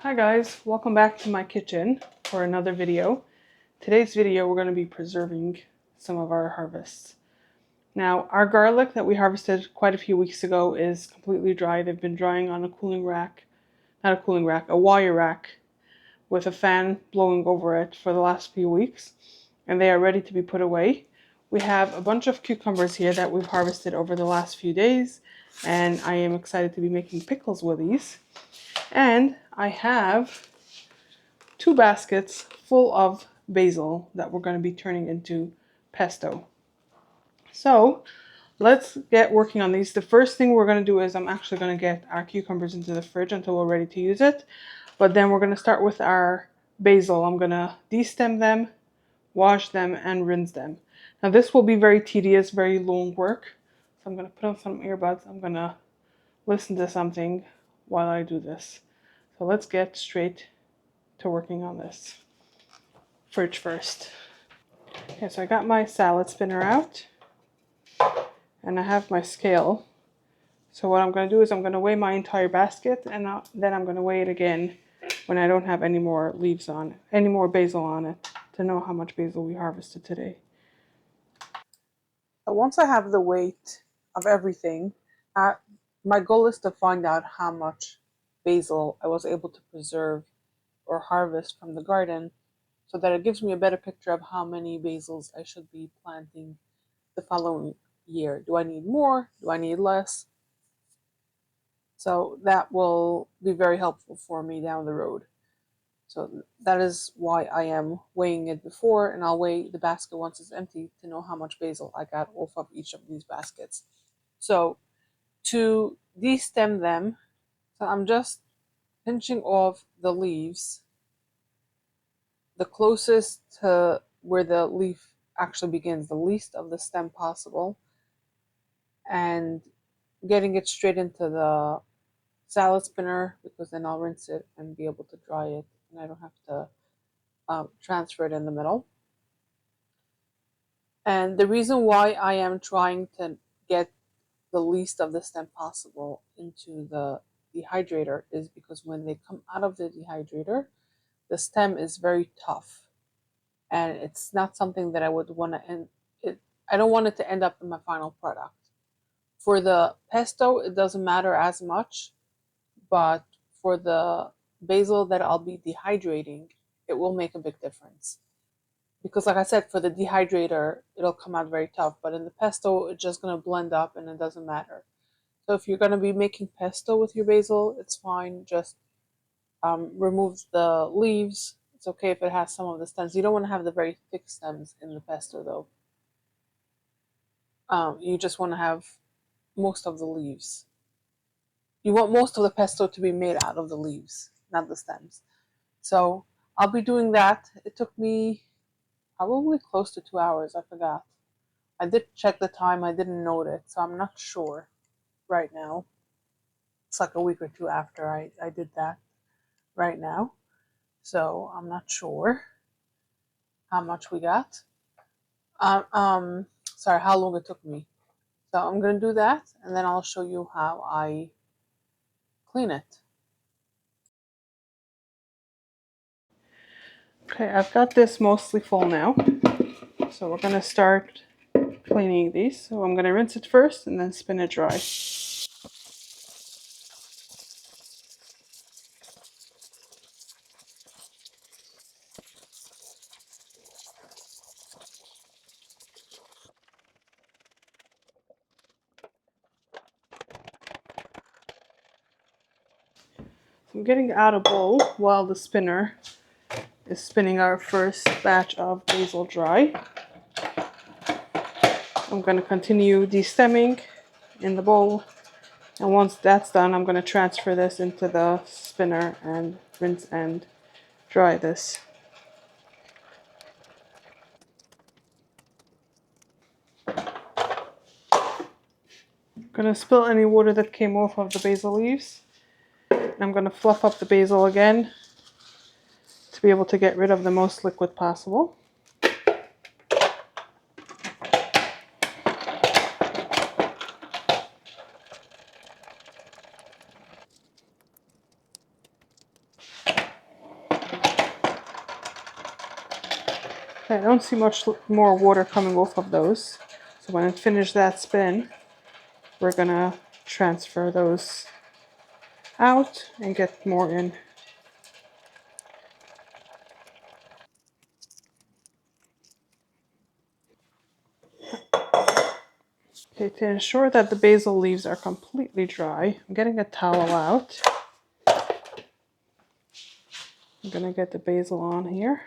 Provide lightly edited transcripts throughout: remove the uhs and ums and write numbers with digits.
Hi guys, welcome back to my kitchen for another video. Today's video we're going to be preserving some of our harvests. Now our garlic that we harvested quite a few weeks ago is completely dry. They've been drying on a cooling rack, not a cooling rack, a wire rack with a fan blowing over it for the last few weeks, and they are ready to be put away. We have a bunch of cucumbers here that we've harvested over the last few days, and I am excited to be making pickles with these. And I have 2 baskets full of basil that we're going to be turning into pesto. So let's get working on these. The first thing we're going to do is I'm actually going to get our cucumbers into the fridge until we're ready to use it. But then we're going to start with our basil. I'm going to destem them, wash them, and rinse them. Now this will be very tedious, very long work. So I'm going to put on some earbuds. I'm going to listen to something while I do this. So let's get straight to working on this. Fridge first. Okay, so I got my salad spinner out and I have my scale. So what I'm going to do is I'm going to weigh my entire basket, and then I'm going to weigh it again when I don't have any more leaves on it, any more basil on it, to know how much basil we harvested today. So once I have the weight of everything, my goal is to find out how much basil I was able to preserve or harvest from the garden, so that it gives me a better picture of how many basils I should be planting the following year. Do I need more? Do I need less? So that will be very helpful for me down the road. So that is why I am weighing it before, and I'll weigh the basket once it's empty to know how much basil I got off of each of these baskets. So to destem them, so I'm just pinching off the leaves the closest to where the leaf actually begins, the least of the stem possible, and getting it straight into the salad spinner, because then I'll rinse it and be able to dry it, and I don't have to transfer it in the middle. And the reason why I am trying to get the least of the stem possible into the dehydrator is because when they come out of the dehydrator, the stem is very tough, and it's not something that I would want to end it. I don't want it to end up in my final product. For the pesto, it doesn't matter as much, but for the basil that I'll be dehydrating, it will make a big difference. Because like I said, for the dehydrator, it'll come out very tough, but in the pesto, it's just going to blend up and it doesn't matter. So if you're going to be making pesto with your basil, it's fine. Just remove the leaves. It's okay if it has some of the stems. You don't want to have the very thick stems in the pesto though. You just want to have most of the leaves. You want most of the pesto to be made out of the leaves, not the stems. So I'll be doing that. It took me probably close to 2 hours. I forgot. I did check the time. I didn't note it, so I'm not sure right now. It's like a week or two after I did that right now. So I'm not sure how much we got. Sorry, how long it took me. So I'm going to do that, and then I'll show you how I clean it. Okay, I've got this mostly full now. So we're going to start cleaning these. So I'm going to rinse it first and then spin it dry. I'm getting out a bowl while the spinner is spinning our first batch of basil dry. I'm going to continue destemming in the bowl, and once that's done, I'm going to transfer this into the spinner and rinse and dry this. I'm going to spill any water that came off of the basil leaves. I'm going to fluff up the basil again to be able to get rid of the most liquid possible. Okay, I don't see much more water coming off of those. So when I finish that spin, we're gonna transfer those out and get more in. Okay, to ensure that the basil leaves are completely dry, I'm getting a towel out. I'm gonna get the basil on here.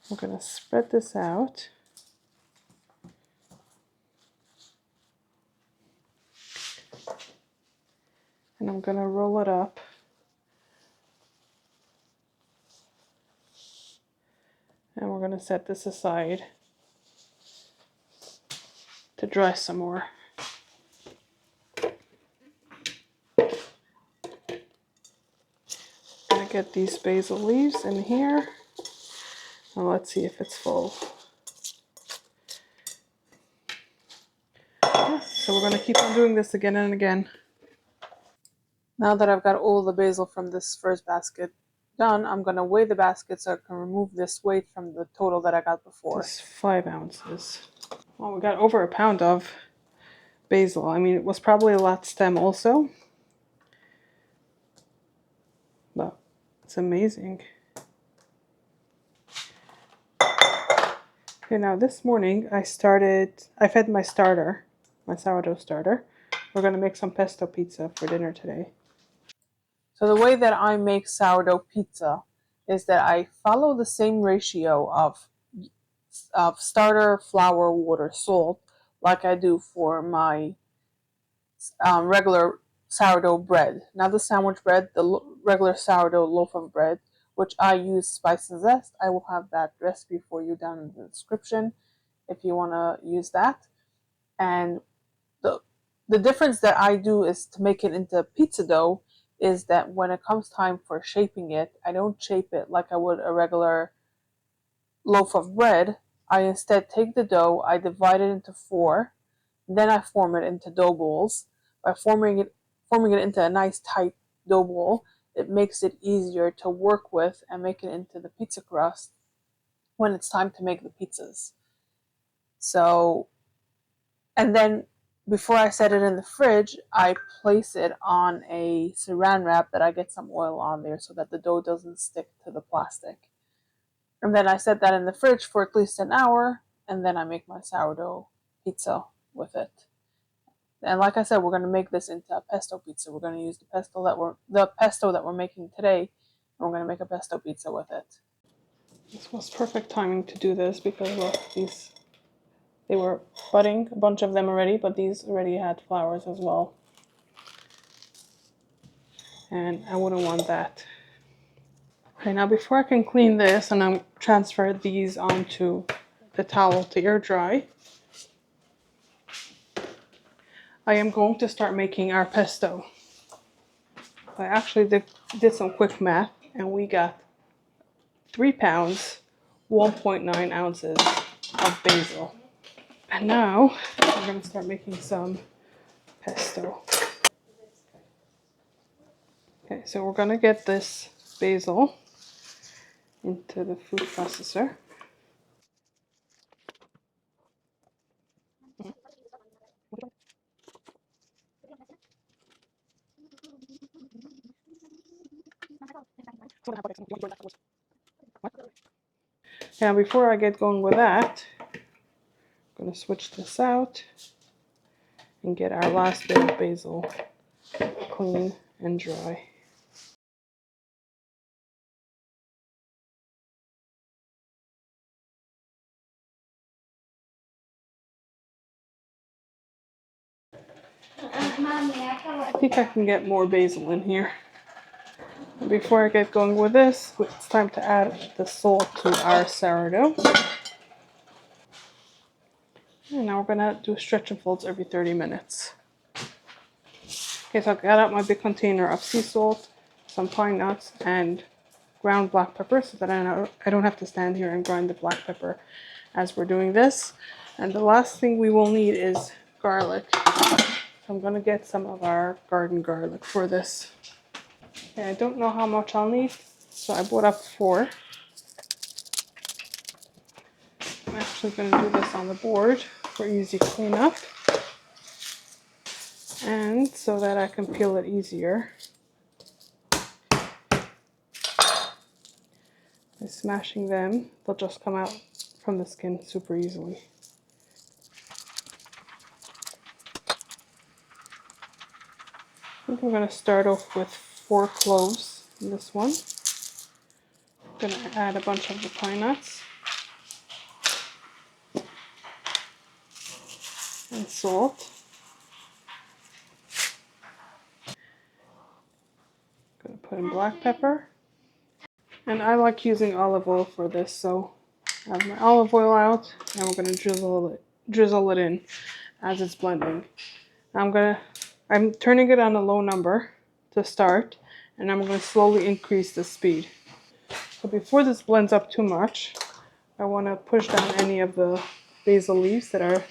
I'm gonna spread this out. And I'm gonna roll it up. And we're gonna set this aside to dry some more. I'm gonna get these basil leaves in here. And let's see if it's full. Yeah, so we're gonna keep on doing this again and again. Now that I've got all the basil from this first basket done, I'm going to weigh the basket so I can remove this weight from the total that I got before. This is 5 ounces. Well, we got over a pound of basil. I mean, it was probably a lot stem also, but it's amazing. Okay, now this morning I fed my starter, my sourdough starter. We're going to make some pesto pizza for dinner today. So the way that I make sourdough pizza is that I follow the same ratio of starter, flour, water, salt, like I do for my regular sourdough bread. Not the sandwich bread, the regular sourdough loaf of bread, which I use spice and zest. I will have that recipe for you down in the description if you want to use that. And the difference that I do is to make it into pizza dough is that when it comes time for shaping it, I don't shape it like I would a regular loaf of bread. I instead take the dough, I divide it into 4, then I form it into dough balls. By forming it into a nice tight dough ball, it makes it easier to work with and make it into the pizza crust when it's time to make the pizzas. So, and then before I set it in the fridge, I place it on a saran wrap that I get some oil on there so that the dough doesn't stick to the plastic. And then I set that in the fridge for at least an hour, and then I make my sourdough pizza with it. And like I said, we're going to make this into a pesto pizza. We're going to use the pesto that we're making today, and we're going to make a pesto pizza with it. This was perfect timing to do this because look, they were budding, a bunch of them already, but these already had flowers as well. And I wouldn't want that. Okay, now before I can clean this and I'm transfer these onto the towel to air dry, I am going to start making our pesto. I actually did some quick math and we got 3 pounds, 1.9 ounces of basil. And now we're going to start making some pesto. Okay, so we're going to get this basil into the food processor. Now before I get going with that, I'm going to switch this out and get our last bit of basil clean and dry. I think I can get more basil in here. Before I get going with this, it's time to add the salt to our sourdough. And now we're going to do stretch and folds every 30 minutes. Okay, so I got out my big container of sea salt, some pine nuts, and ground black pepper so that I don't have to stand here and grind the black pepper as we're doing this. And the last thing we will need is garlic. So I'm going to get some of our garden garlic for this. Okay, I don't know how much I'll need, so I bought up 4. I'm actually going to do this on the board for easy cleanup, and so that I can peel it easier. By smashing them, they'll just come out from the skin super easily. I think I'm going to start off with 4 cloves in this one. I'm going to add a bunch of the pine nuts and salt. I'm going to put in black pepper. And I like using olive oil for this, so I have my olive oil out, and we're going to drizzle it in as it's blending. I'm turning it on a low number to start, and I'm going to slowly increase the speed. So before this blends up too much, I want to push down any of the basil leaves that are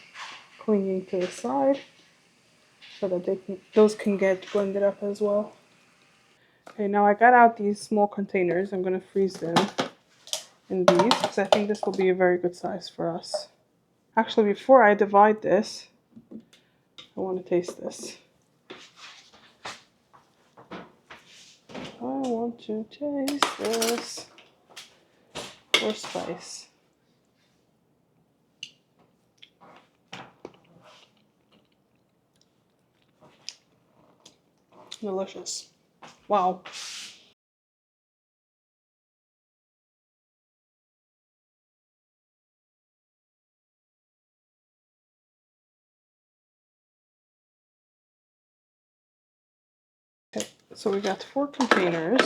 clinging to the side, so that those can get blended up as well. Okay, now I got out these small containers. I'm going to freeze them in these because I think this will be a very good size for us. Actually, before I divide this, I want to taste this. I want to taste this for spice. Delicious. Wow. Okay, so we got 4 containers.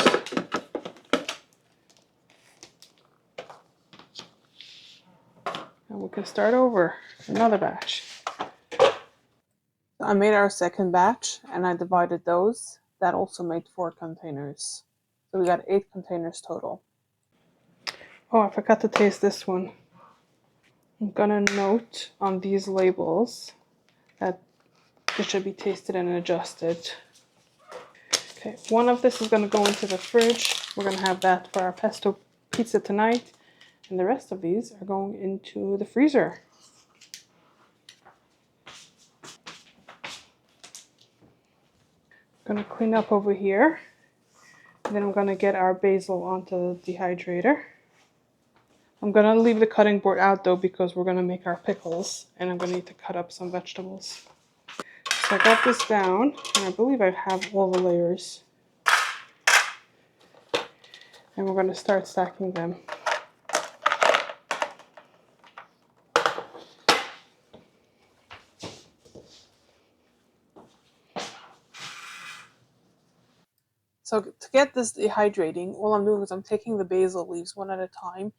And we can start over another batch. I made our second batch and I divided those. That also made 4 containers. So we got 8 containers total. Oh, I forgot to taste this one. I'm gonna note on these labels that it should be tasted and adjusted. Okay, one of this is gonna go into the fridge. We're gonna have that for our pesto pizza tonight. And the rest of these are going into the freezer. I'm gonna clean up over here. And then I'm gonna get our basil onto the dehydrator. I'm gonna leave the cutting board out though because we're gonna make our pickles and I'm gonna need to cut up some vegetables. So I got this down and I believe I have all the layers. And we're gonna start stacking them. So to get this dehydrating, all I'm doing is I'm taking the basil leaves one at a time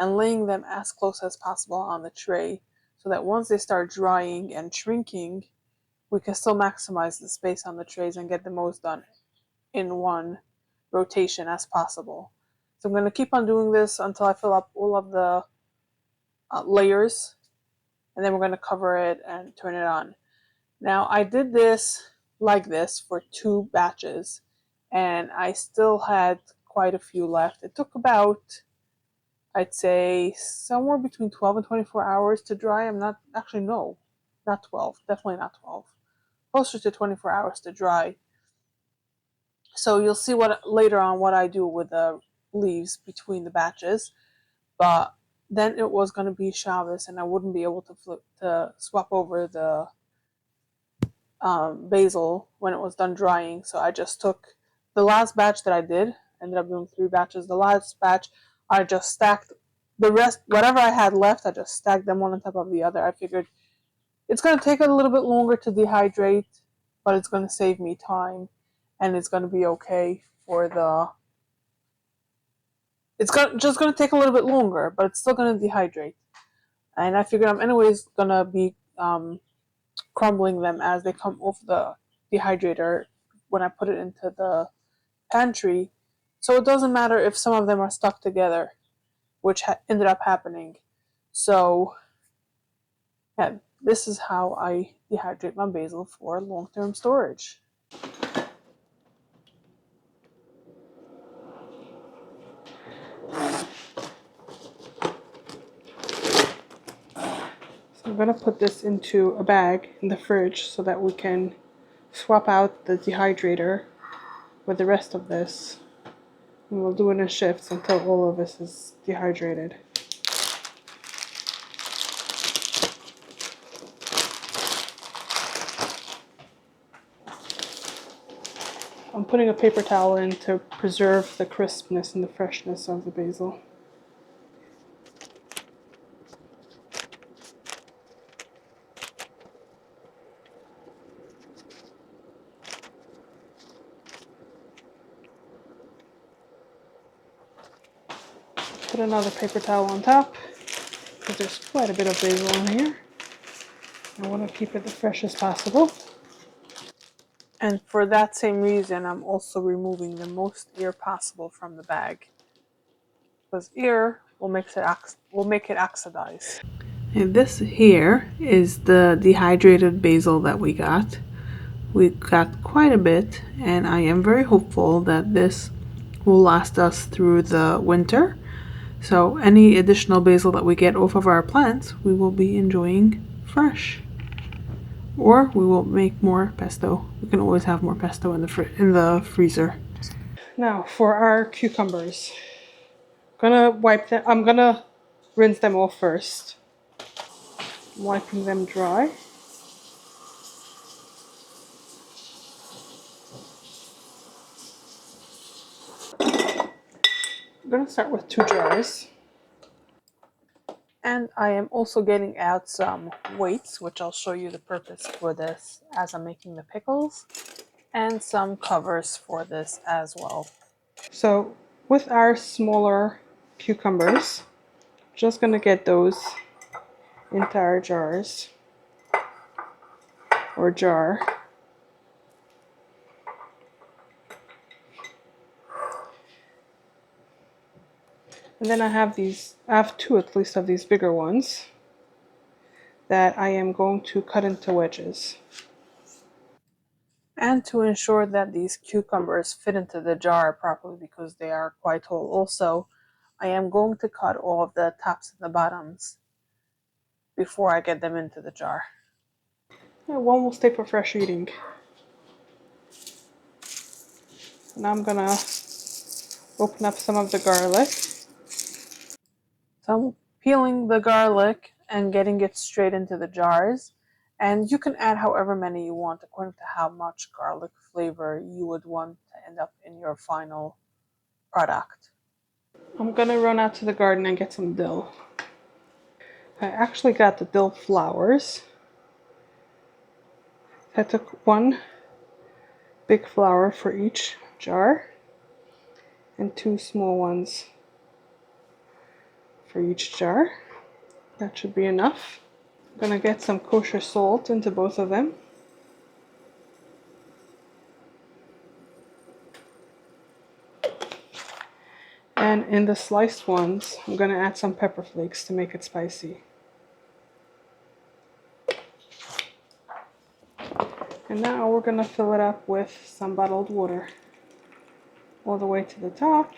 and laying them as close as possible on the tray so that once they start drying and shrinking, we can still maximize the space on the trays and get the most done in one rotation as possible. So I'm going to keep on doing this until I fill up all of the layers, and then we're going to cover it and turn it on. Now I did this like this for 2 batches and I still had quite a few left. It took about, I'd say, somewhere between 12 and 24 hours to dry. Not 12, definitely not 12. Closer to 24 hours to dry. So you'll see later on what I do with the leaves between the batches. But then it was going to be Shabbos and I wouldn't be able to swap over the basil when it was done drying. So I just took the last batch that I did, ended up doing 3 batches. The last batch, I just stacked the rest, whatever I had left, I just stacked them one on top of the other. I figured it's going to take a little bit longer to dehydrate, but it's going to save me time and it's going to be okay for just going to take a little bit longer, but it's still going to dehydrate. And I figured I'm anyways going to be crumbling them as they come off the dehydrator when I put it into the pantry. So it doesn't matter if some of them are stuck together, which ended up happening. So yeah, this is how I dehydrate my basil for long-term storage. So I'm going to put this into a bag in the fridge so that we can swap out the dehydrator with the rest of this. And we'll do it in shifts until all of this is dehydrated. I'm putting a paper towel in to preserve the crispness and the freshness of the basil. Put another paper towel on top because there's quite a bit of basil in here. I want to keep it as fresh as possible. And for that same reason, I'm also removing the most air possible from the bag, because air will make it oxidize. And this here is the dehydrated basil that we got. We got quite a bit, and I am very hopeful that this will last us through the winter. So any additional basil that we get off of our plants, we will be enjoying fresh. Or we will make more pesto. We can always have more pesto in the freezer. Now for our cucumbers. I'm gonna rinse them off first. I'm wiping them dry. I'm gonna start with 2 jars. And I am also getting out some weights, which I'll show you the purpose for this as I'm making the pickles, and some covers for this as well. So with our smaller cucumbers, just gonna get those into our jars or jar. And then I have 2 at least of these bigger ones that I am going to cut into wedges. And to ensure that these cucumbers fit into the jar properly, because they are quite whole also, I am going to cut all of the tops and the bottoms before I get them into the jar. And one will stay for fresh eating. Now I'm gonna open up some of the garlic. So I'm peeling the garlic and getting it straight into the jars. And you can add however many you want according to how much garlic flavor you would want to end up in your final product. I'm gonna run out to the garden and get some dill. I actually got the dill flowers. I took 1 big flower for each jar and 2 small ones for each jar. That should be enough. I'm gonna get some kosher salt into both of them. And in the sliced ones, I'm gonna add some pepper flakes to make it spicy. And now we're gonna fill it up with some bottled water all the way to the top.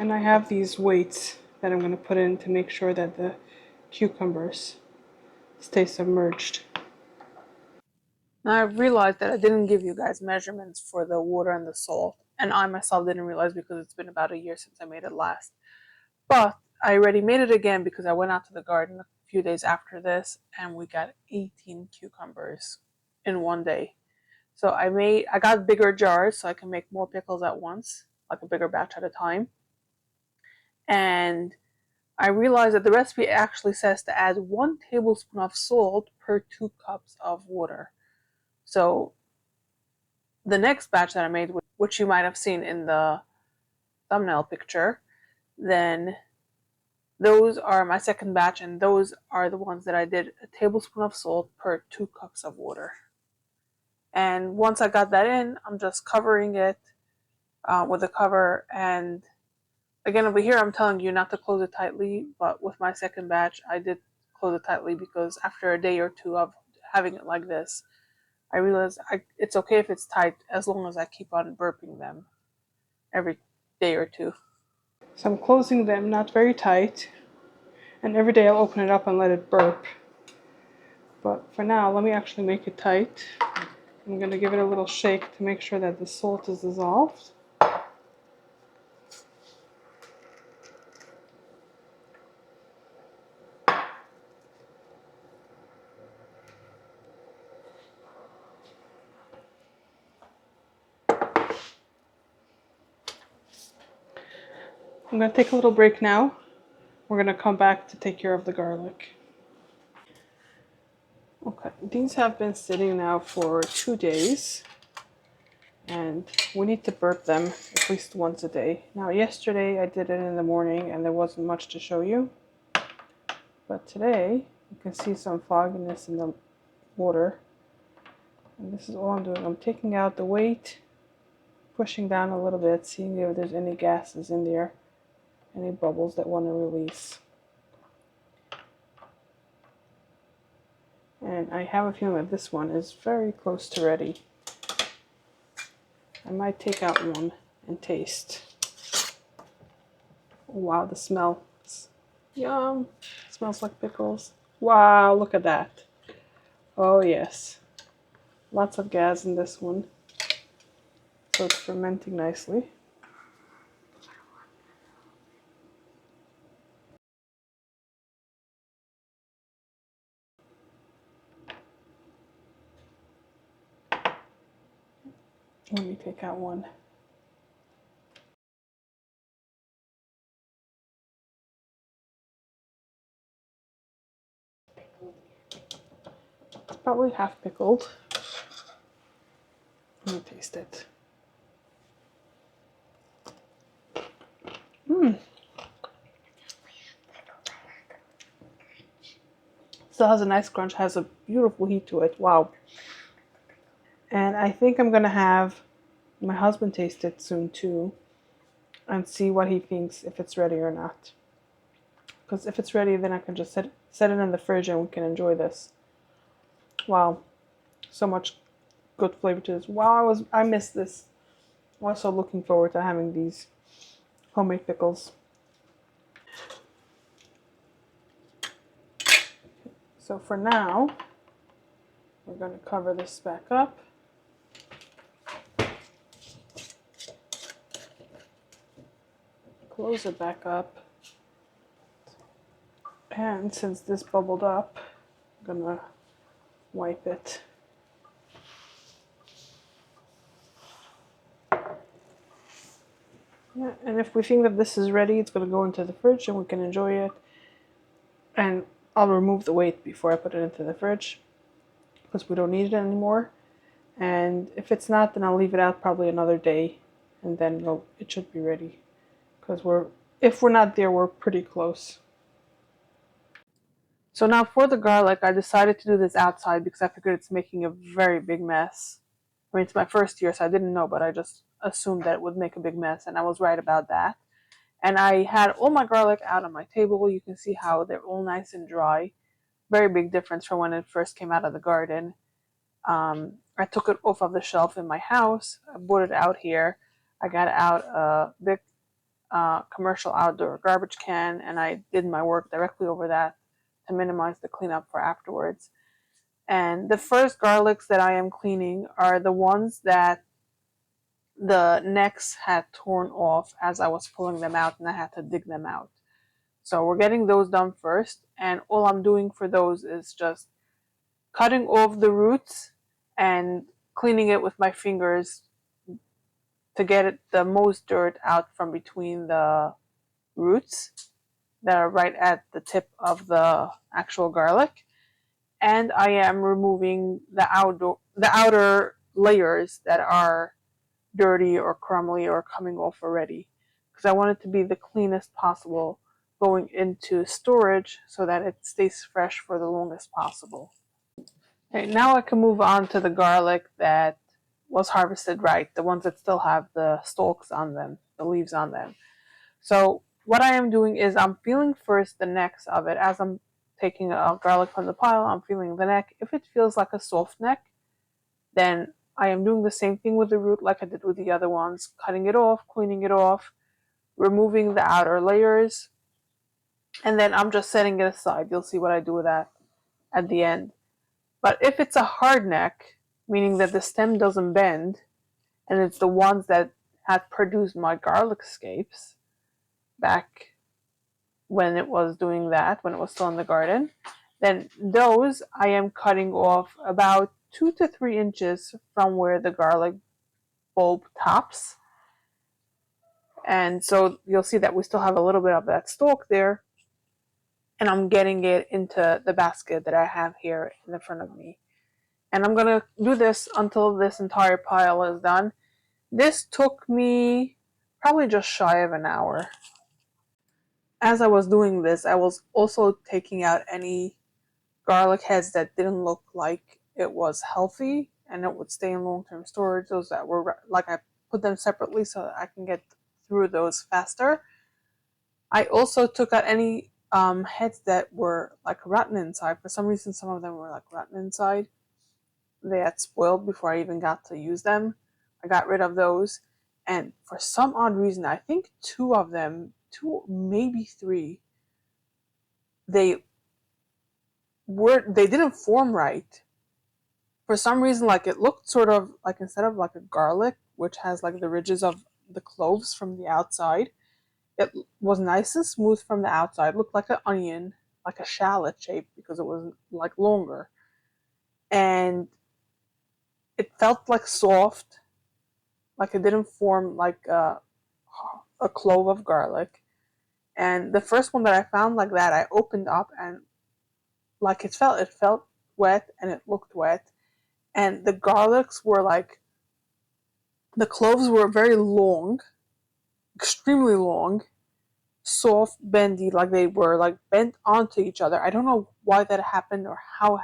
And I have these weights that I'm gonna put in to make sure that the cucumbers stay submerged. Now I realized that I didn't give you guys measurements for the water and the salt, and I myself didn't realize because it's been about a year since I made it last. But I already made it again because I went out to the garden a few days after this and we got 18 cucumbers in one day. So I got bigger jars so I can make more pickles at once, like a bigger batch at a time. And I realized that the recipe actually says to add 1 tablespoon of salt per 2 cups of water. So the next batch that I made, which you might have seen in the thumbnail picture, then those are my second batch, and those are the ones that I did a tablespoon of salt per 2 cups of water. And once I got that in, I'm just covering it with a cover, and Again, over here I'm telling you not to close it tightly, but with my second batch I did close it tightly because after a day or two of having it like this, I realized it's okay if it's tight as long as I keep on burping them every day or two. So I'm closing them not very tight, and every day I'll open it up and let it burp. But for now, let me actually make it tight. I'm going to give it a little shake to make sure that the salt is dissolved. I'm going to take a little break now. We're going to come back to take care of the garlic. Okay, these have been sitting now for 2 days, and we need to burp them at least once a day. Now, yesterday I did it in the morning and there wasn't much to show you, but today you can see some fogginess in the water, and this is all I'm doing. I'm taking out the weight, pushing down a little bit, seeing if there's any gases in there, any bubbles that want to release. And I have a feeling that this one is very close to ready. I might take out one and taste. Wow, the smell. Yum. It smells like pickles. Wow, look at that. Oh yes. Lots of gas in this one. So it's fermenting nicely. Let me take out one. It's probably half pickled. Let me taste it. Still has a nice crunch, has a beautiful heat to it. Wow. And I think I'm gonna have my husband taste it soon too and see what he thinks, if it's ready or not. Because if it's ready, then I can just set it in the fridge and we can enjoy this. Wow, so much good flavor to this. Wow, I missed this. I was so looking forward to having these homemade pickles. So for now, we're going to cover this back up. Close it back up. And since this bubbled up, I'm going to wipe it. Yeah, and if we think that this is ready, it's going to go into the fridge and we can enjoy it. And I'll remove the weight before I put it into the fridge because we don't need it anymore. And if it's not, then I'll leave it out probably another day and then it should be ready. Because if we're not there, we're pretty close. So now for the garlic, I decided to do this outside because I figured it's making a very big mess. I mean, it's my first year, so I didn't know, but I just assumed that it would make a big mess, and I was right about that. And I had all my garlic out on my table. You can see how they're all nice and dry. Very big difference from when it first came out of the garden. I took it off of the shelf in my house. I brought it out here. I got out a big commercial outdoor garbage can, and I did my work directly over that to minimize the cleanup for afterwards. And the first garlics that I am cleaning are the ones that the necks had torn off as I was pulling them out, and I had to dig them out. So we're getting those done first, and all I'm doing for those is just cutting off the roots and cleaning it with my fingers to get the most dirt out from between the roots that are right at the tip of the actual garlic. And I am removing the outer layers that are dirty or crumbly or coming off already, because I want it to be the cleanest possible going into storage so that it stays fresh for the longest possible. Okay, now I can move on to the garlic that was harvested right, the ones that still have the stalks on them, the leaves on them. So what I am doing is I'm feeling first the necks of it. As I'm taking a garlic from the pile, I'm feeling the neck. If it feels like a soft neck, then I am doing the same thing with the root like I did with the other ones, cutting it off, cleaning it off, removing the outer layers, and then I'm just setting it aside. You'll see what I do with that at the end. But if it's a hard neck, meaning that the stem doesn't bend, and it's the ones that had produced my garlic scapes back when it was doing that, when it was still in the garden, then those I am cutting off about 2 to 3 inches from where the garlic bulb tops. And so you'll see that we still have a little bit of that stalk there. And I'm getting it into the basket that I have here in the front of me. And I'm going to do this until this entire pile is done. This took me probably just shy of an hour. As I was doing this, I was also taking out any garlic heads that didn't look like it was healthy and it would stay in long-term storage. Those that were, like, I put them separately so that I can get through those faster. I also took out any heads that were like rotten inside. For some reason, some of them were like rotten inside. They had spoiled before I even got to use them. I got rid of those. And for some odd reason, I think two of them, two, maybe three, they didn't form right. For some reason, like, it looked sort of like, instead of like a garlic, which has like the ridges of the cloves from the outside, it was nice and smooth from the outside. It looked like an onion, like a shallot shape, because it was like longer. And it felt like soft, like it didn't form like a clove of garlic. And the first one that I found like that, I opened up and like it felt wet and it looked wet. And the garlics were like, the cloves were very long, extremely long, soft, bendy, like they were like bent onto each other. I don't know why that happened or how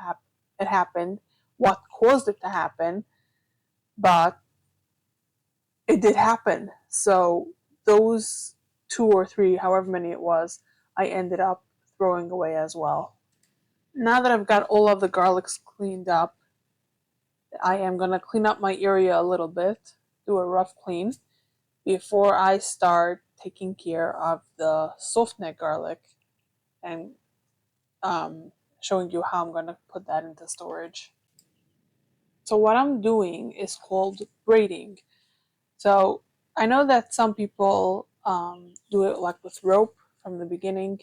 it happened, what caused it to happen, but it did happen. So those 2 or 3, however many it was, I ended up throwing away as well. Now that I've got all of the garlics cleaned up, I am going to clean up my area a little bit, do a rough clean, before I start taking care of the soft neck garlic and showing you how I'm going to put that into storage. So what I'm doing is called braiding. So I know that some people do it like with rope from the beginning.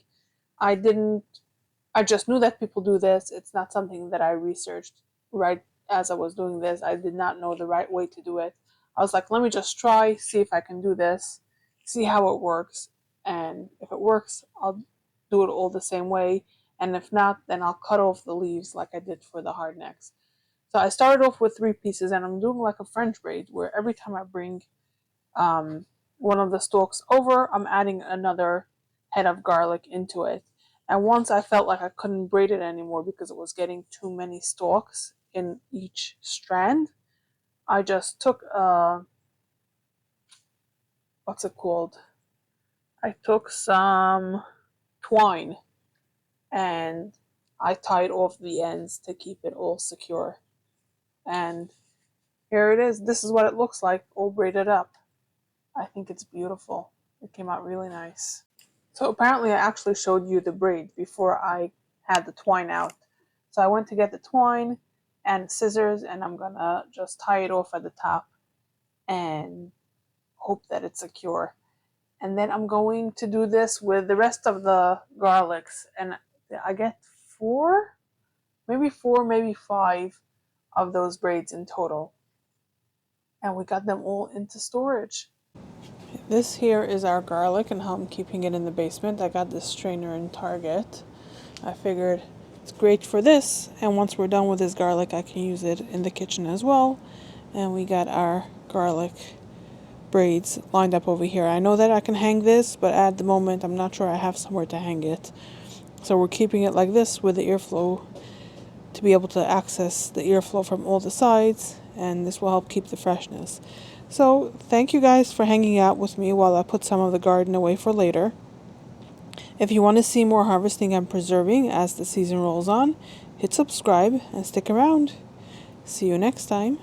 I didn't. I just knew that people do this. It's not something that I researched right as I was doing this. I did not know the right way to do it. I was like, let me just try, see if I can do this, see how it works. And if it works, I'll do it all the same way. And if not, then I'll cut off the leaves like I did for the hard necks. So I started off with 3 pieces, and I'm doing like a French braid where every time I bring one of the stalks over, I'm adding another head of garlic into it. And once I felt like I couldn't braid it anymore because it was getting too many stalks in each strand, I just took what's it called? I took some twine and I tied off the ends to keep it all secure. And here it is. This is what it looks like, all braided up. I think it's beautiful. It came out really nice. So apparently I actually showed you the braid before I had the twine out. So I went to get the twine and scissors, and I'm gonna just tie it off at the top and hope that it's secure. And then I'm going to do this with the rest of the garlics, and I get 4, maybe 5 of those braids in total. And we got them all into storage. This here is our garlic and how I'm keeping it in the basement. I got this strainer in Target. I figured it's great for this, and once we're done with this garlic, I can use it in the kitchen as well. And we got our garlic braids lined up over here. I know that I can hang this, but at the moment I'm not sure I have somewhere to hang it. So we're keeping it like this with the airflow to be able to access the airflow from all the sides, and this will help keep the freshness. So thank you guys for hanging out with me while I put some of the garden away for later. If you want to see more harvesting and preserving as the season rolls on, hit subscribe and stick around. See you next time.